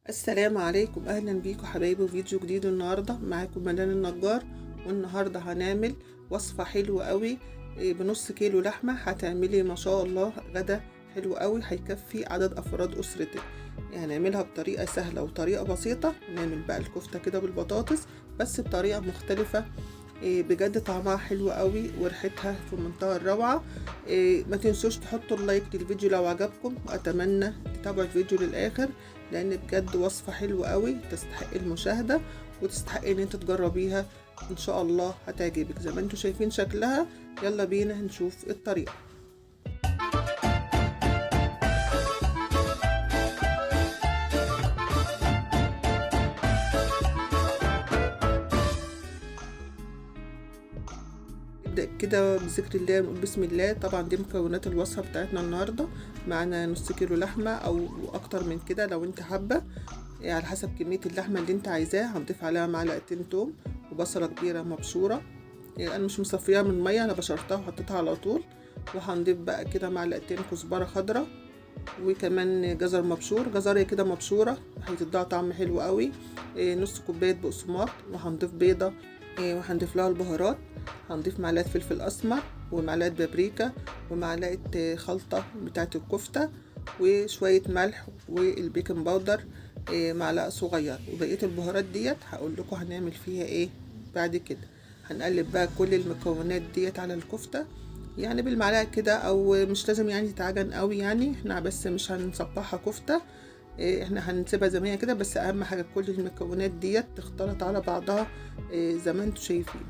السلام عليكم، اهلا بيكم حبايبي. فيديو جديد النهارده معاكم مدام النجار. والنهارده هنعمل وصفه حلوه قوي. بنص كيلو لحمه هتعملي ما شاء الله غدا حلو قوي، هيكفي عدد افراد اسرتك. هنعملها بطريقه سهله وطريقه بسيطه. نعمل بقى الكفته كده بالبطاطس بس بطريقه مختلفه. بجد طعمها حلو قوي وريحتها في منتهى الروعه. ما تنسوش تحطوا اللايك للفيديو لو عجبكم، واتمنى تتابعوا الفيديو للاخر لان بجد وصفه حلوه قوي تستحق المشاهده وتستحق ان انت تجربيها. ان شاء الله هتعجبك زي ما انتم شايفين شكلها. يلا بينا نشوف الطريقه. نبدأ كده بذكر الله ونقول بسم الله. طبعا دي مكونات الوصفة بتاعتنا النهاردة. معانا نص كيلو لحمة او اكتر من كده لو انت حابة، على حسب كمية اللحمة اللي انت عايزاها. هنضيف عليها معلقتين توم وبصلة كبيرة مبشورة. انا مش مصفيها من مية، انا بشرتها وحطيتها على طول. وهنضيف بقى كده معلقتين كزبرة خضراء وكمان جزر مبشور، جزرية كده مبشورة هتديها طعم حلو قوي. نص كوباية بقسماط، وهنضيف بيضة. وهنضيف لها البهارات. هنضيف معلقة فلفل اسمر ومعلقة بابريكا ومعلقة خلطة بتاعة الكفتة وشوية ملح والبيكنج باودر معلقة صغيرة. وبقية البهارات ديت هقول لكم هنعمل فيها ايه بعد كده. هنقلب بقى كل المكونات ديت على الكفتة يعني بالمعلقة كده، او مش لازم يعني تتعجن قوي، يعني احنا بس مش هنصبحها كفتة. احنا هنسيبها زي ما هي كده، بس اهم حاجة كل المكونات ديت تختلط على بعضها زي ما انتوا شايفين.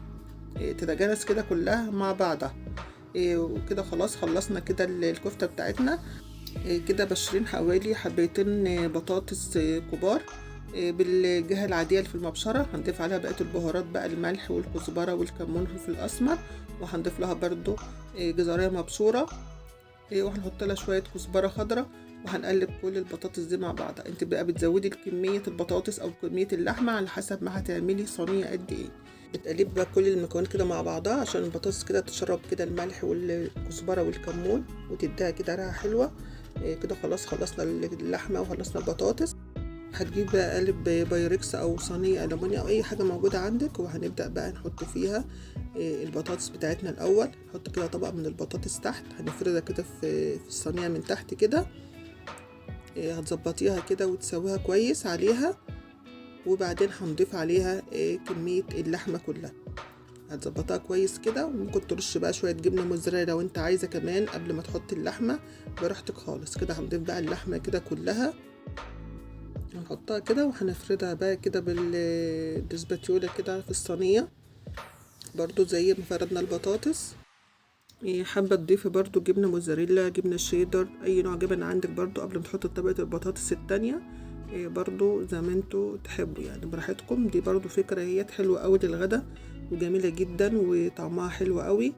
تتجانس كده كلها مع بعضها. وكده خلاص خلصنا كده الكفتة بتاعتنا. كده بشرين حوالي حبيتين بطاطس كبار بالجهة العادية اللي في المبشرة. هنضيف عليها بقية البهارات بقى، الملح والكزبرة والكمون والفلفل الأسمر. وهنضيف لها برضو جزرية مبشورة. وهنحط لها شوية كزبرة خضراء. وهنقلب كل البطاطس دي مع بعضها. انت بقى بتزودي كمية البطاطس او كمية اللحمة على حسب ما هتعملي صينية قد ايه. بتقلب بقى كل المكونات كده مع بعضها عشان البطاطس كده تشرب كده الملح والكزبرة والكمون وتديها كده ريحة حلوة. كده خلاص خلصنا اللحمة وخلصنا البطاطس. هتجيب بقى قالب بايركس او صينية ألمونيا او اي حاجة موجودة عندك، وهنبدأ بقى نحط فيها البطاطس بتاعتنا الاول. نحط كده طبق من البطاطس تحت، هنفردها كده في الصينية من تحت كده. هتظبطيها كده وتسويها كويس عليها. وبعدين هنضيف عليها كمية اللحمة كلها. هتظبطها كويس كده، وممكن ترش بقى شوية جبنة موتزاريلا لو انت عايزة كمان قبل ما تحطي اللحمة براحتك خالص. كده هنضيف بقى اللحمة كده كلها، هنحطها كده وهنفردها بقى كده بالسباتيولا كده في الصينية برضو زي ما فردنا البطاطس. حابة تضيفي برضو جبنة موتزاريلا، جبنة شيدر، اي نوع جبن عندك برضو قبل ما تحطي طبقة البطاطس التانية. برضو زي ما انتوا تحبوا يعني براحتكم. دي برضو فكرة هي حلوة قوي للغدا وجميلة جدا وطعمها حلو قوي.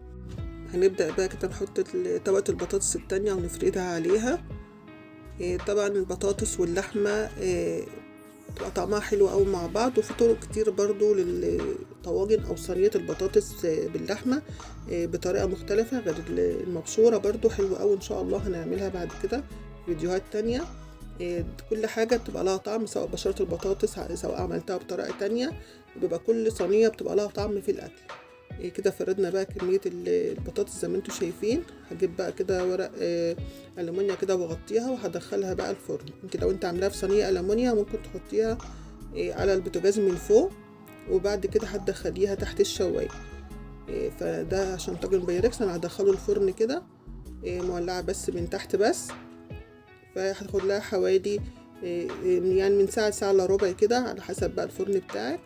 هنبدأ بقى كده نحط طبقة البطاطس التانية ونفردها عليها. طبعا البطاطس واللحمة تبقى طعمها حلو قوي مع بعض. وفي طرق كتير برضو للطواجن او صينية البطاطس باللحمة بطريقة مختلفة غير المبشورة. برضو حلوة قوي، ان شاء الله هنعملها بعد كده فيديوهات تانية. كل حاجة بتبقى لها طعم، سواء بشرة البطاطس سواء عملتها بطريقة تانية، بيبقى كل صينية بتبقى لها طعم في الأكل. كده فردنا بقى كمية البطاطس زي ما انتوا شايفين. هجيب بقى كده ورق ألمونيا كده واغطيها وهدخلها بقى الفرن. انت لو انت عاملاها في صينية ألمونيا ممكن تحطيها على البوتاجاز من فوق، وبعد كده هتدخليها تحت الشواية. فده عشان طاجن بايركس انا هدخله الفرن كده مولعة بس من تحت بس. فهتاخد لها حوالي يعني من ساعة ساعة الا ربع كده على حسب بقى الفرن بتاعك.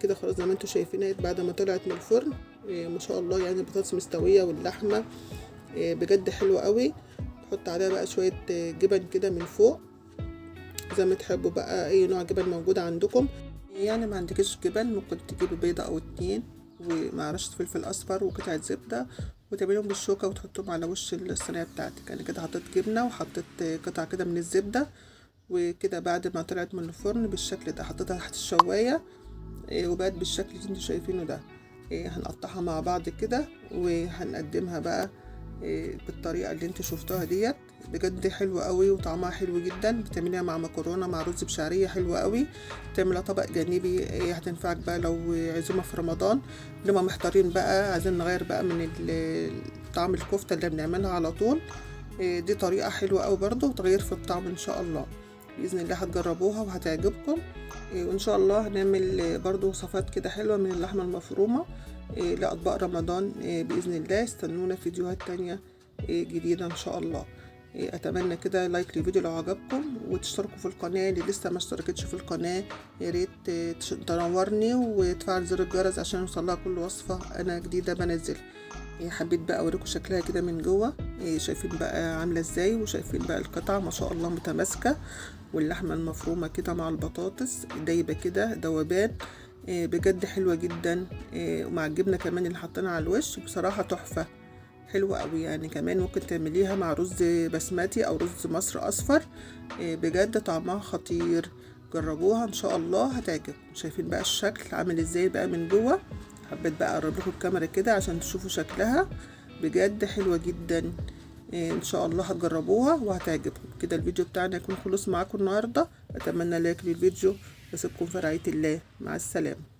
كده خلاص زي ما انتوا شايفين بعد ما طلعت من الفرن ما شاء الله يعني البطاطس مستوية واللحمة بجد حلوة قوي. تحط عليها بقى شوية جبن كده من فوق زي ما تحبوا بقى، اي نوع جبن موجود عندكم. يعني ما عندكش جبن ممكن تجيبي بيضة او اتنين ومع رشة فلفل اصفر وقطعة زبدة وتعمليهم بالشوكة وتحطهم على وش الصينية بتاعتك. انا كده حطيت جبنة وحطيت قطع كده من الزبدة. وكده بعد ما طلعت من الفرن بالشكل ده حطيتها تحت الشواية وبقت بالشكل اللي انتوا شايفينه ده. هنقطعها مع بعض كده وهنقدمها بقى بالطريقة اللي انتوا شفتوها ديت. بجد حلوة قوي وطعمها حلو جدا. بتعمليها مع مكرونة مع رز بشعرية حلوة قوي. تعملها طبق جانبي هتنفعك بقى لو عزومة في رمضان، لما محتارين بقى عايزين نغير بقى من طعم الكفتة اللي بنعملها على طول. دي طريقة حلوة قوي برضو وتغيير في الطعم ان شاء الله. بإذن الله هتجربوها وهتعجبكم. وإن شاء الله هنعمل برضو وصفات كده حلوة من اللحمة المفرومة لأطباق رمضان بإذن الله. استنونا في فيديوهات تانية جديدة إن شاء الله. أتمنى كده لايك للفيديو لو عجبكم، وتشتركوا في القناة اللي لسه ما اشتركتش في القناة. يا ريت تنورني وتفعل زر الجرس عشان يوصلها كل وصفة أنا جديدة بنزل. حبيت بقى اوريكم شكلها كده من جوه. شايفين بقى عامله ازاي، وشايفين بقى القطع ما شاء الله متماسكه، واللحمه المفرومه كده مع البطاطس دايبه كده ذوبان. بجد حلوه جدا. ومع الجبنه كمان اللي حاطينها على الوش بصراحه تحفه حلوه قوي. يعني كمان ممكن تعمليها مع رز بسمتي او رز مصر اصفر. بجد طعمها خطير. جربوها ان شاء الله هتعجبكم. شايفين بقى الشكل عامل ازاي بقى من جوه. حبيت بقى اقرب لكم الكاميرا كده عشان تشوفوا شكلها. بجد حلوة جدا. ان شاء الله هتجربوها وهتعجبكم. كده الفيديو بتاعنا يكون خلص معاكم النهاردة. اتمنى لايك للفيديو. بسيبكم في رعاية الله. مع السلامة.